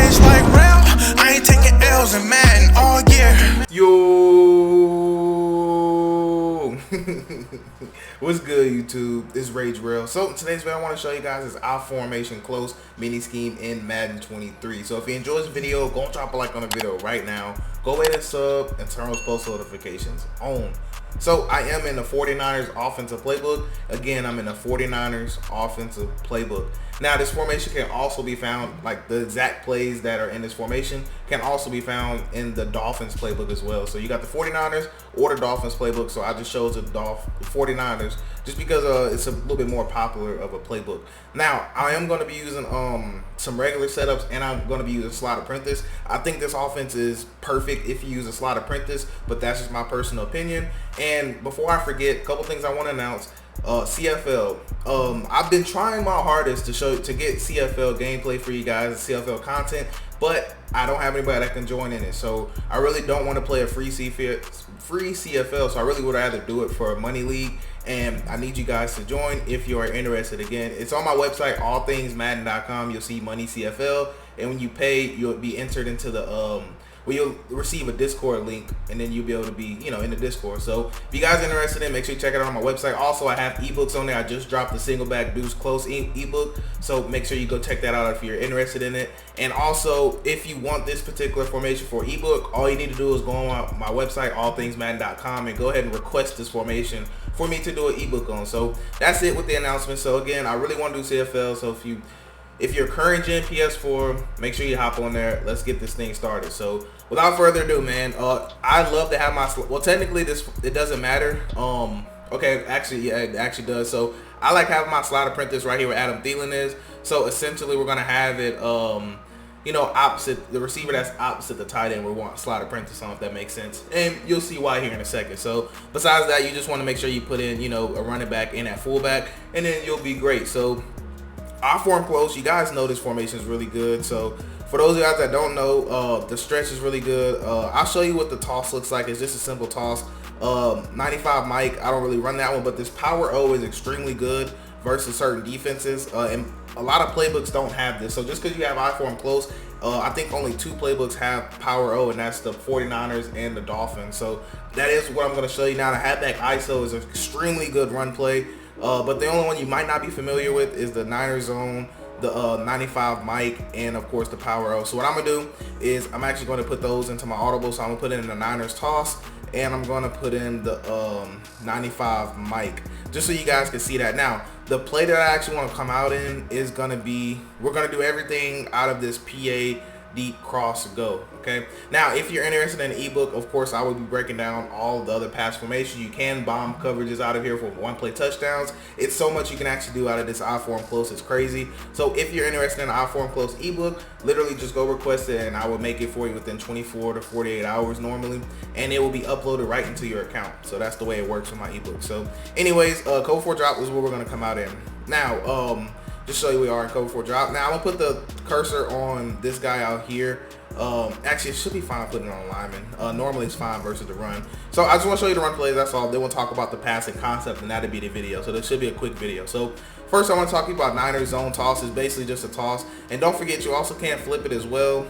rage like real. I ain't taking L's in Madden all year. Yo. What's good, YouTube? It's Rage Real. So in today's video, I want to show you guys this I-formation close mini scheme in Madden 23. So if you enjoyed this video, go and drop a like on the video right now. Go ahead and sub and turn those post notifications on. So I am in the 49ers offensive playbook. Again, I'm in the 49ers offensive playbook. Now this formation can also be found, like the exact plays that are in this formation can also be found in the Dolphins playbook as well. So you got the 49ers or the Dolphins playbook. So I just chose the 49ers just because it's a little bit more popular of a playbook. Now I am going to be using some regular setups, and I'm going to be using slot apprentice. I think this offense is perfect if you use a slot apprentice, but that's just my personal opinion. And before I forget, a couple things I want to announce. CFL. I've been trying my hardest to get CFL gameplay for you guys, CFL content, but I don't have anybody that can join in it. So I really don't want to play a free CFL. So I really would rather do it for a money league, and I need you guys to join if you are interested. Again, it's on my website, allthingsmadden.com. You'll see money CFL, and when you pay, you'll be entered into the you'll receive a Discord link, and then you'll be able to be, in the Discord. So if you guys are interested in it, make sure you check it out on my website. Also, I have ebooks on there. I just dropped the single back deuce close ebook, so make sure you go check that out if you're interested in it. And also, if you want this particular formation for ebook, all you need to do is go on my website, allthingsmadden.com, and go ahead and request this formation for me to do an ebook on. So that's it with the announcement. So again, I really want to do CFL. So if you're current gen PS4, make sure you hop on there. Let's get this thing started. So without further ado, man, I love to have my, well, technically it doesn't matter. Okay, actually, yeah, it actually does. So I like having my slot apprentice right here where Adam Thielen is. So essentially we're going to have it, opposite the receiver that's opposite the tight end. We want slot apprentice on, if that makes sense. And you'll see why here in a second. So besides that, you just want to make sure you put in, a running back in at fullback, and then you'll be great. So IForm close, you guys know this formation is really good. So for those of you guys that don't know, the stretch is really good. I'll show you what the toss looks like. It's just a simple toss. 95 Mike, I don't really run that one, but this power O is extremely good versus certain defenses, and a lot of playbooks don't have this. So just because you have IForm close, I think only 2 playbooks have power O, and that's the 49ers and the Dolphins. So that is what I'm going to show you now. The halfback ISO is an extremely good run play. But the only one you might not be familiar with is the Niners zone, the 95 Mike, and of course the power O. So what I'm gonna do is I'm actually going to put those into my audible. So I'm gonna put in the Niners toss, and I'm gonna put in the 95 Mike, just so you guys can see that. Now the play that I actually want to come out in is gonna be, we're gonna do everything out of this PA deep cross go. Okay, now if you're interested in an ebook, of course I will be breaking down all the other pass formation. You can bomb coverages out of here for one play touchdowns. It's so much you can actually do out of this IForm close, it's crazy. So if you're interested in an IForm close ebook, literally just go request it, and I will make it for you within 24 to 48 hours normally, and it will be uploaded right into your account. So that's the way it works with my ebook. So anyways, code 4 drop is what we're going to come out in now. Just show you we are in code 4 drop. Now I'm gonna put the cursor on this guy out here. Actually, it should be fine putting it on lineman. Normally it's fine versus the run. So I just want to show you the run plays. That's all. Then we'll talk about the passing concept, and that'll be the video. So this should be a quick video. So first I want to talk to you about Niners zone toss. Is basically just a toss, and don't forget you also can flip it as well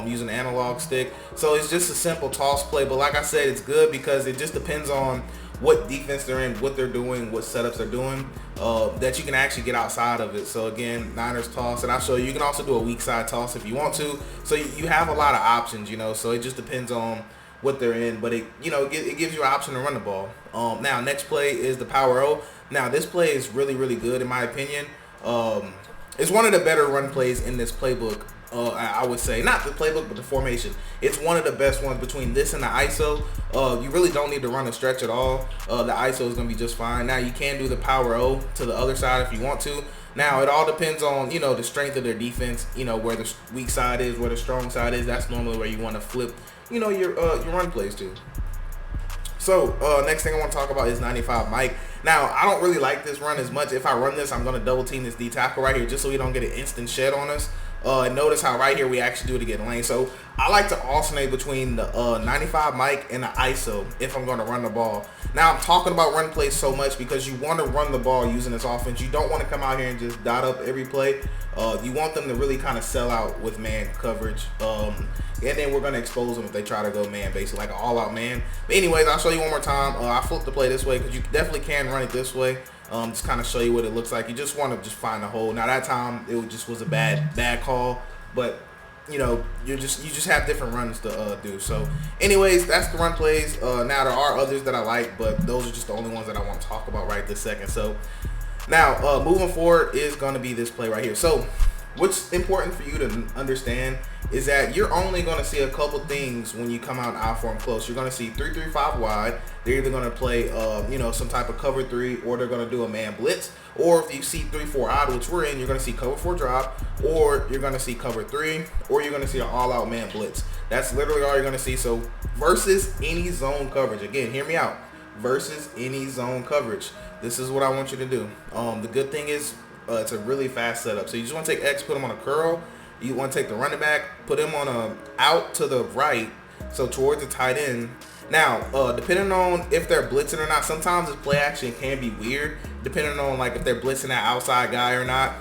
using an analog stick. So it's just a simple toss play, but like I said, it's good because it just depends on what defense they're in, what they're doing, what setups they're doing, that you can actually get outside of it. So again, Niners toss, and I'll show you. You can also do a weak side toss if you want to. So you have a lot of options, so it just depends on what they're in, but it gives you an option to run the ball. Now next play is the power O. Now this play is really good in my opinion. It's one of the better run plays in this playbook. I would say, not the playbook, but the formation. It's one of the best ones between this and the ISO. You really don't need to run a stretch at all. The ISO is going to be just fine. Now you can do the power O to the other side if you want to. Now it all depends on the strength of their defense. Where the weak side is, where the strong side is. That's normally where you want to flip your run plays to. So next thing I want to talk about is 95 Mike. Now I don't really like this run as much. If I run this, I'm going to double team this D tackle right here just so we don't get an instant shed on us. And notice how right here we actually do it to get lane. So I like to alternate between the 95 mic and the ISO if I'm going to run the ball. Now I'm talking about run plays so much because you want to run the ball using this offense. You don't want to come out here and just dot up every play. You want them to really kind of sell out with man coverage. And then we're going to expose them if they try to go man, basically like an all-out man. But anyways, I'll show you one more time. I flipped the play this way because you definitely can run it this way. Just kind of show you what it looks like. You just want to just find a hole. Now that time it just was a bad call, but you know, you just have different runs to do. So anyways, that's the run plays. Now there are others that I like, but those are just the only ones that I want to talk about right this second. So now moving forward is going to be this play right here. So what's important for you to understand is that you're only going to see a couple things when you come out in IForm close. You're going to see 3-3-5 wide. They're either going to play, you know, some type of cover 3, or they're going to do a man blitz. Or if you see 3-4 odd, which we're in, you're going to see cover 4 drop, or you're going to see cover 3, or you're going to see an all-out man blitz. That's literally all you're going to see. So versus any zone coverage, again, hear me out. Versus any zone coverage, this is what I want you to do. The good thing is, it's a really fast setup. So you just want to take X, put him on a curl. You want to take the running back, put him on a out to the right, so towards the tight end. Now, depending on if they're blitzing or not, sometimes this play action can be weird, depending on like if they're blitzing that outside guy or not.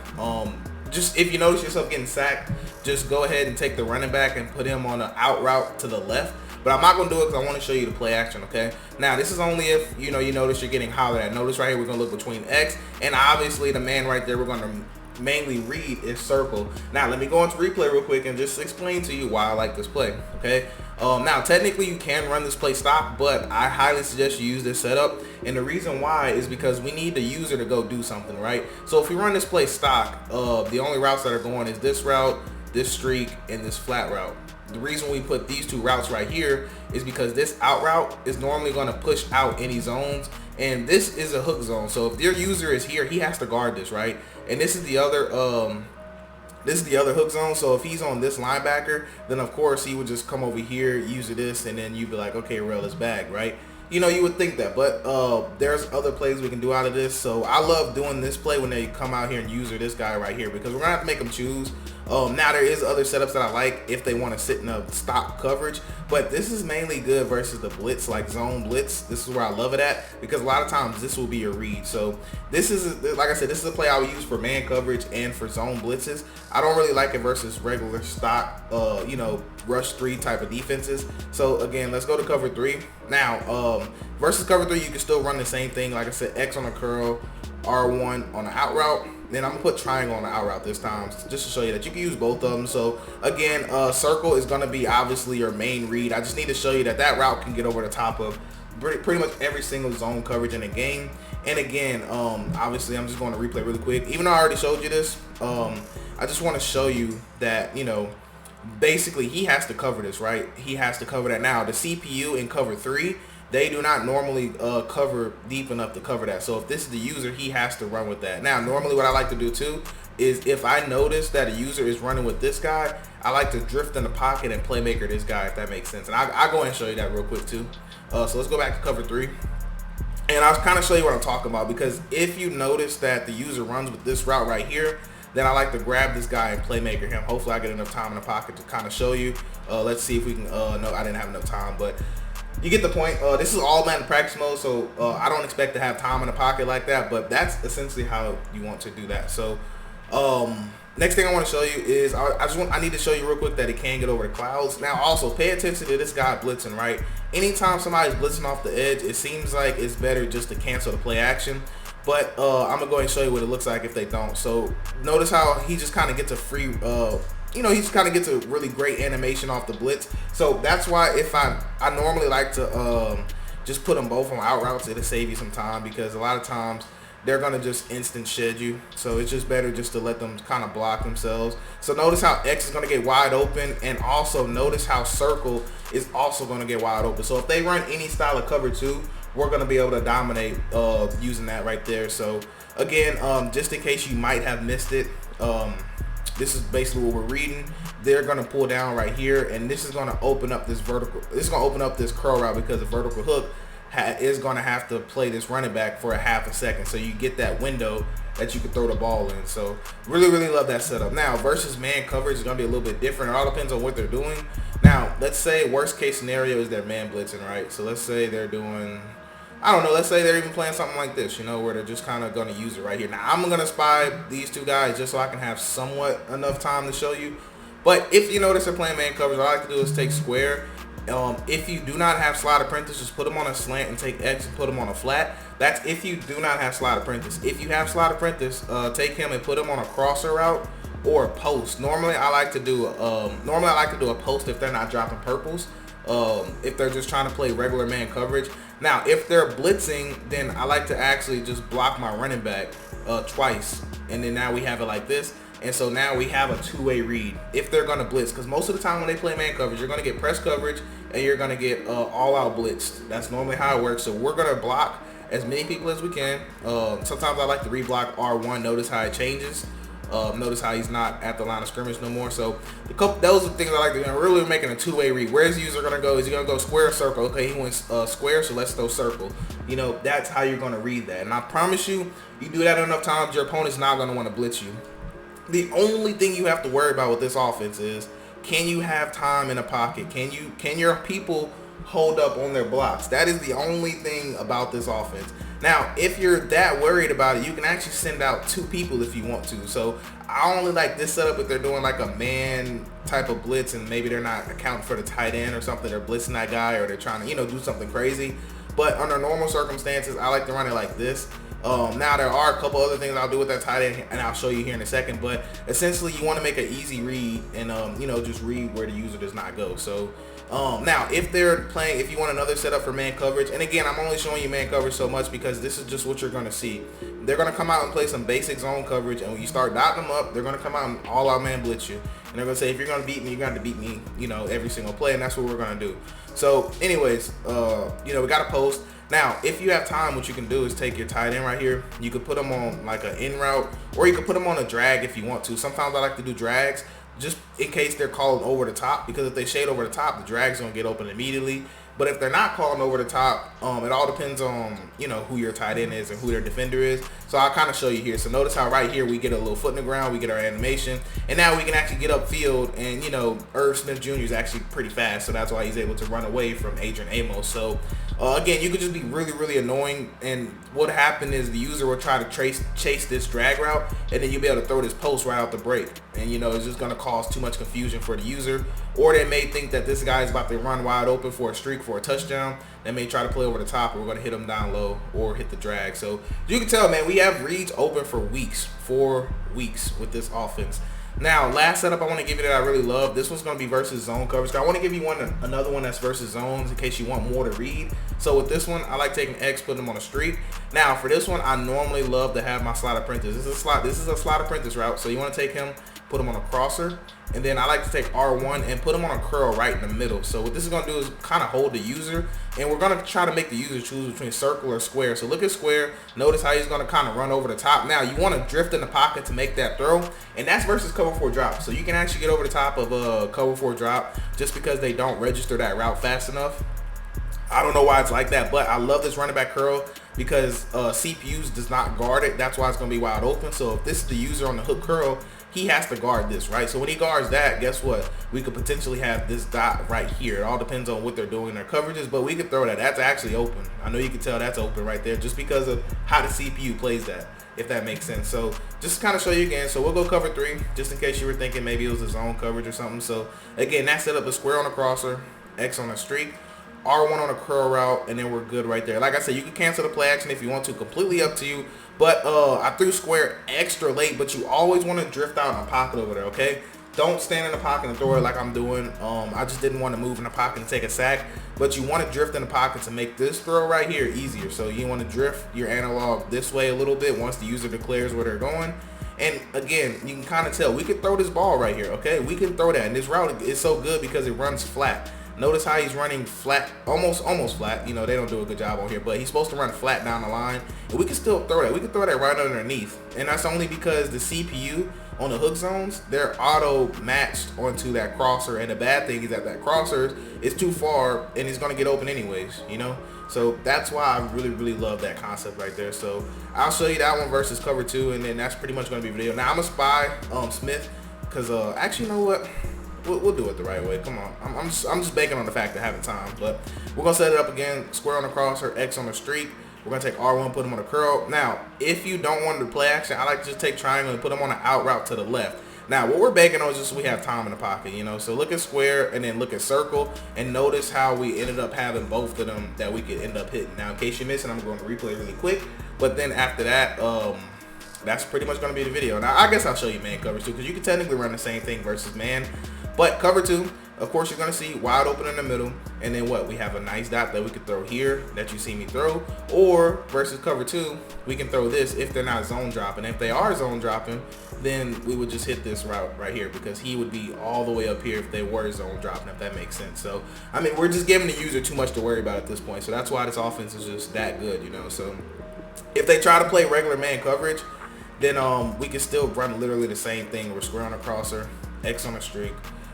Just if you notice yourself getting sacked, just go ahead and take the running back and put him on an out route to the left. But I'm not going to do it because I want to show you the play action, okay? Now, this is only if, you know, you notice you're getting hollered at. Notice right here, we're going to look between X, and obviously the man right there we're going to mainly read is circle. Now, let me go into replay real quick and just explain to you why I like this play, okay? Now, technically, you can run this play stock, but I highly suggest you use this setup. And the reason why is because we need the user to go do something, right? So if we run this play stock, the only routes that are going is this route, this streak, and this flat route. The reason we put these two routes right here is because this out route is normally going to push out any zones, and this is a hook zone. So if your user is here, he has to guard this, right? And this is the other hook zone. So if he's on this linebacker, then of course he would just come over here, use this, and then you'd be like, okay, rail is back, right? You know, you would think that, but there's other plays we can do out of this. So I love doing this play when they come out here and user this guy right here, because we're gonna have to make them choose. Now there is other setups that I like if they want to sit in a stop coverage, but this is mainly good versus the blitz, like zone blitz. This is where I love it at, because a lot of times this will be your read. So this is, like I said, this is a play I would use for man coverage and for zone blitzes. I don't really like it versus regular stock, you know, rush 3 type of defenses. So again, let's go to cover 3. Now, versus cover 3, you can still run the same thing. Like I said, X on a curl, R1 on an out route. Then I'm gonna put triangle on the out route this time, just to show you that you can use both of them. So again, circle is gonna be obviously your main read. I just need to show you that that route can get over the top of pretty much every single zone coverage in the game. And again, obviously I'm just going to replay really quick. Even though I already showed you this, I just want to show you that, you know, basically he has to cover this, right? He has to cover that. Now the CPU in cover 3, they do not normally cover deep enough to cover that. So if this is the user, he has to run with that. Now, normally what I like to do too is if I notice that a user is running with this guy, I like to drift in the pocket and playmaker this guy, if that makes sense. And I'll go ahead and show you that real quick too. So let's go back to cover 3. And I'll kind of show you what I'm talking about, because if you notice that the user runs with this route right here, then I like to grab this guy and playmaker him. Hopefully I get enough time in the pocket to kind of show you. Let's see if we can, no, I didn't have enough time, but you get the point. This is all Madden practice mode, so I don't expect to have time in the pocket like that, but that's essentially how you want to do that. So next thing I want to show you is I need to show you real quick that it can get over the clouds. Now also pay attention to this guy blitzing, right? Anytime somebody's blitzing off the edge, it seems like it's better just to cancel the play action. But I'm gonna go ahead and show you what it looks like if they don't. So notice how he just kind of gets a free you know, he just kind of gets a really great animation off the blitz. So that's why if I normally like to just put them both on out routes, it'll save you some time, because a lot of times they're gonna just instant shed you. So it's just better just to let them kind of block themselves. So notice how X is gonna get wide open, and also notice how circle is also gonna get wide open. So if they run any style of cover 2, we're gonna be able to dominate using that right there. So again, just in case you might have missed it, this is basically what we're reading. They're gonna pull down right here, and this is gonna open up this vertical. This is gonna open up this curl route, because the vertical hook is gonna have to play this running back for a half a second. So you get that window that you can throw the ball in. So really love that setup. Now versus man coverage is going to be a little bit different. It all depends on what they're doing. Now let's say worst case scenario is they're man blitzing, right? So let's say they're doing, I don't know, let's say they're even playing something like this, you know, where they're just kind of going to use it right here. Now I'm going to spy these two guys just so I can have somewhat enough time to show you. But if you notice they're playing man coverage, what I like to do is take square. If you do not have slide apprentice, just put them on a slant and take X and put them on a flat. That's if you do not have slide apprentice. If you have slide apprentice, take him and put him on a crosser route or a post. Normally I like to do a post if they're not dropping purples. If they're just trying to play regular man coverage. Now if they're blitzing, then I like to actually just block my running back twice, and then now we have it like this. And so now we have a two-way read if they're going to blitz, because most of the time when they play man coverage, you're going to get press coverage and you're going to get all-out blitzed. That's normally how it works. So we're going to block as many people as we can. Sometimes I like to reblock R1. Notice how it changes. Notice how he's not at the line of scrimmage no more. So those are the things I like to do. I'm really making a two-way read. Where's the user going to go? Is he going to go square or circle? Okay, he went square, so let's throw circle. You know, that's how you're going to read that. And I promise you, you do that enough times, your opponent's not going to want to blitz you. The only thing you have to worry about with this offense is, can you have time in a pocket? Can your people hold up on their blocks? That is the only thing about this offense. Now, if you're that worried about it, you can actually send out two people if you want to. So I only like this setup if they're doing like a man type of blitz and maybe they're not accounting for the tight end or something. They're blitzing that guy or they're trying to, you know, do something crazy. But under normal circumstances, I like to run it like this. Now there are a couple other things I'll do with that tight end, and I'll show you here in a second. But essentially, you want to make an easy read and you know, just read where the user does not go. So now if they're playing, if you want another setup for man coverage, and again, I'm only showing you man coverage so much because this is just what you're going to see. They're going to come out and play some basic zone coverage, and when you start dotting them up, they're going to come out and all out man blitz you, and they're going to say, if you're going to beat me, you're going to beat me, you know, every single play, and that's what we're going to do. So anyways, you know, we got a post. Now, if you have time, what you can do is take your tight end right here. You could put them on like an in route, or you could put them on a drag if you want to. Sometimes I like to do drags just in case they're calling over the top, because if they shade over the top, the drag's gonna get open immediately. But if they're not calling over the top, it all depends on, you know, who your tight end is and who their defender is. So I'll kind of show you here. So notice how right here we get a little foot in the ground, we get our animation, and now we can actually get upfield. And you know, Irv Smith Jr. is actually pretty fast, so that's why he's able to run away from Adrian Amos. So again, you could just be really annoying, and what happened is the user will try to chase this drag route, and then you'll be able to throw this post right out the break, and you know, it's just going to cause too much confusion for the user. Or they may think that this guy is about to run wide open for a streak, for a touchdown. They may try to play over the top, and we're going to hit them down low or hit the drag. So you can tell, man, we have reads open for weeks, 4 weeks with this offense. Now, last setup I want to give you that I really love. This one's going to be versus zone coverage. I want to give you another one that's versus zones in case you want more to read. So with this one, I like taking X, putting them on a streak. Now, for this one, I normally love to have my slide apprentice. This is a slide apprentice route. So you want to take him, put him on a crosser, and then I like to take R1 and put him on a curl right in the middle. So what this is going to do is kind of hold the user, and we're going to try to make the user choose between circle or square. So look at square. Notice how he's going to kind of run over the top. Now you want to drift in the pocket to make that throw, and that's versus cover 4 drop. So you can actually get over the top of a cover 4 drop just because they don't register that route fast enough. I don't know why it's like that, but I love this running back curl because CPUs does not guard it. That's why it's going to be wide open. So if this is the user on the hook curl, he has to guard this, right? So when he guards that, guess what? We could potentially have this dot right here. It all depends on what they're doing in their coverages, but we could throw that. That's actually open. I know you can tell that's open right there just because of how the CPU plays that, if that makes sense. So just to kind of show you again, so we'll go cover 3 just in case you were thinking maybe it was a zone coverage or something. So again, that set up a square on a crosser, X on a streak, R1 on a curl route, and then we're good right there. Like I said, you can cancel the play action if you want to, completely up to you. But I threw square extra late, but you always want to drift out in the pocket over there, okay? Don't stand in the pocket and throw it like I'm doing. I just didn't want to move in the pocket and take a sack, but you want to drift in the pocket to make this throw right here easier. So you want to drift your analog this way a little bit once the user declares where they're going. And again, you can kind of tell we could throw this ball right here, okay? We can throw that, and this route is so good because it runs flat. Notice how he's running flat, almost flat. You know, they don't do a good job on here, but he's supposed to run flat down the line, and we can still throw that. We can throw that right underneath, and that's only because the CPU on the hook zones, they're auto matched onto that crosser, and the bad thing is that crosser is too far, and it's going to get open anyways, you know? So that's why I really love that concept right there. So I'll show you that one versus cover 2, and then that's pretty much going to be video. Now I'm gonna spy Smith, because actually, you know what, we'll do it the right way. Come on, I'm just banking on the fact of having time. But we're gonna set it up again: square on the crosser, X on the streak. We're gonna take R1, put him on a curl. Now, if you don't want to play action, I like to just take triangle and put him on an out route to the left. Now, what we're banking on is just we have time in the pocket, you know. So look at square and then look at circle, and notice how we ended up having both of them that we could end up hitting. Now, in case you're missing, I'm going to replay really quick. But then after that, that's pretty much going to be the video. Now, I guess I'll show you man coverage too, because you can technically run the same thing versus man. But cover 2, of course, you're going to see wide open in the middle. And then what? We have a nice dot that we could throw here that you see me throw. Or versus cover 2, we can throw this if they're not zone dropping. If they are zone dropping, then we would just hit this route right here, because he would be all the way up here if they were zone dropping, if that makes sense. So, I mean, we're just giving the user too much to worry about at this point. So that's why this offense is just that good, you know. So if they try to play regular man coverage, then we can still run literally the same thing. We're square on a crosser, X on a streak.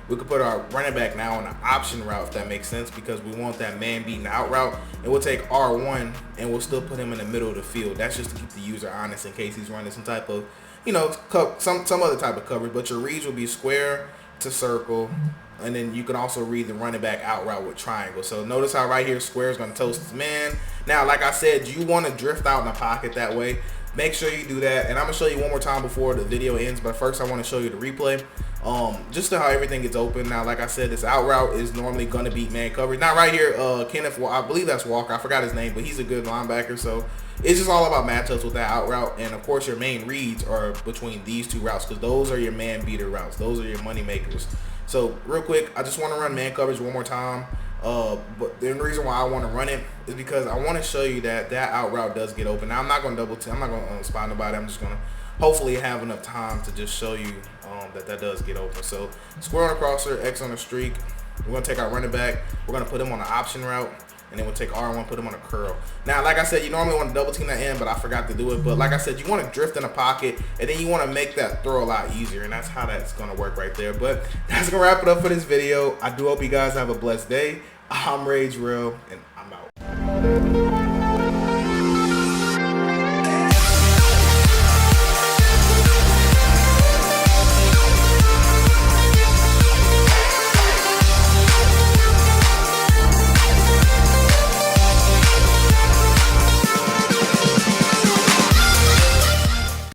We could put our running back now on an option route, if that makes sense, because we want that man beating out route. And we'll take R1 and we'll still put him in the middle of the field. That's just to keep the user honest in case he's running some type of, you know, some other type of coverage. But your reads will be square to circle, and then you can also read the running back out route with triangle. So notice how right here square is going to toast his man. Now, like I said, you want to drift out in the pocket that way. Make sure you do that, and I'm gonna show you one more time before the video ends. But first, I want to show you the replay, just to how everything gets open. Now, like I said, this out route is normally gonna beat man coverage. Now, right here, Kenneth, I believe that's Walker. I forgot his name, but he's a good linebacker. So it's just all about matchups with that out route, and of course, your main reads are between these two routes, because those are your man beater routes. Those are your money makers. So real quick, I just want to run man coverage one more time. But the reason why I want to run it is because I want to show you that that out route does get open. Now, I'm not going to I'm not going to spot nobody. I'm just going to hopefully have enough time to just show you that does get open. So square on a crosser, X on a streak. We're going to take our running back. We're going to put him on an option route. And then we'll take R1, put him on a curl. Now, like I said, you normally want to double team that end, but I forgot to do it. But like I said, you want to drift in a pocket, and then you want to make that throw a lot easier. And that's how that's going to work right there. But that's going to wrap it up for this video. I do hope you guys have a blessed day. I'm Rage Real, and I'm out.